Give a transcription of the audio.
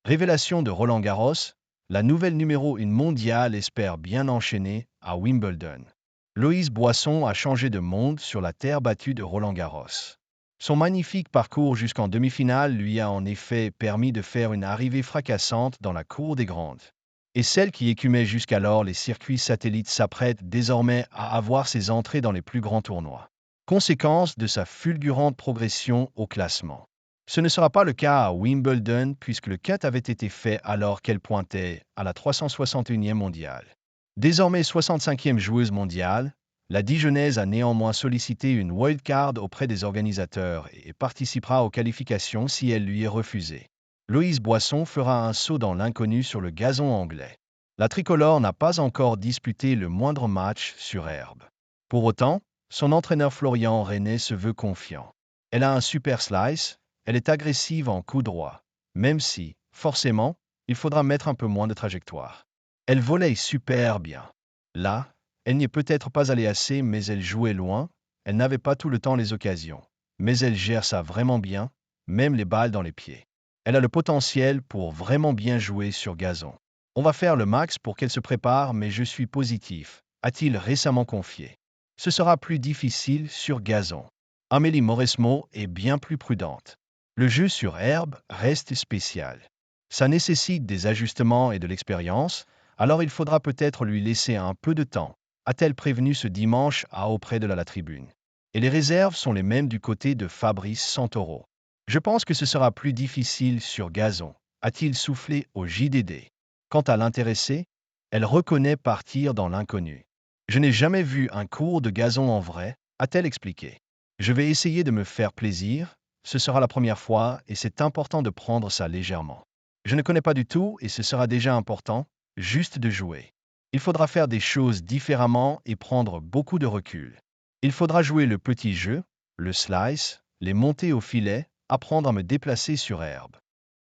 Révélation de Roland-Garros, la nouvelle numéro 1 mondiale espère bien enchaîner à Wimbledon. Loïs Boisson a changé de monde sur la terre battue de Roland-Garros. Son magnifique parcours jusqu'en demi-finale lui a en effet permis de faire une arrivée fracassante dans la cour des grandes. Et celle qui écumait jusqu'alors les circuits satellites s'apprête désormais à avoir ses entrées dans les plus grands tournois. Conséquence de sa fulgurante progression au classement. Ce ne sera pas le cas à Wimbledon puisque le cut avait été fait alors qu'elle pointait à la 361e mondiale. Désormais 65e joueuse mondiale, la Dijonnaise a néanmoins sollicité une wildcard auprès des organisateurs et participera aux qualifications si elle lui est refusée. Loïs Boisson fera un saut dans l'inconnu sur le gazon anglais. La tricolore n'a pas encore disputé le moindre match sur herbe. Pour autant, son entraîneur Florian René se veut confiant. Elle a un super slice, elle est agressive en coup droit, même si, forcément, il faudra mettre un peu moins de trajectoire. Elle volait super bien. Là, elle n'y est peut-être pas allée assez, mais elle jouait loin, elle n'avait pas tout le temps les occasions. Mais elle gère ça vraiment bien, même les balles dans les pieds. Elle a le potentiel pour vraiment bien jouer sur gazon. On va faire le max pour qu'elle se prépare, mais je suis positif, a-t-il récemment confié. Ce sera plus difficile sur gazon. Amélie Mauresmo est bien plus prudente. Le jeu sur herbe reste spécial. Ça nécessite des ajustements et de l'expérience, alors il faudra peut-être lui laisser un peu de temps, a-t-elle prévenu ce dimanche auprès de la tribune. Et les réserves sont les mêmes du côté de Fabrice Santoro. Je pense que ce sera plus difficile sur gazon, a-t-il soufflé au JDD. Quant à l'intéressée, elle reconnaît partir dans l'inconnu. Je n'ai jamais vu un cours de gazon en vrai, a-t-elle expliqué. Je vais essayer de me faire plaisir, ce sera la première fois et c'est important de prendre ça légèrement. Je ne connais pas du tout et ce sera déjà important, juste de jouer. Il faudra faire des choses différemment et prendre beaucoup de recul. Il faudra jouer le petit jeu, le slice, les montées au filet, apprendre à me déplacer sur herbe.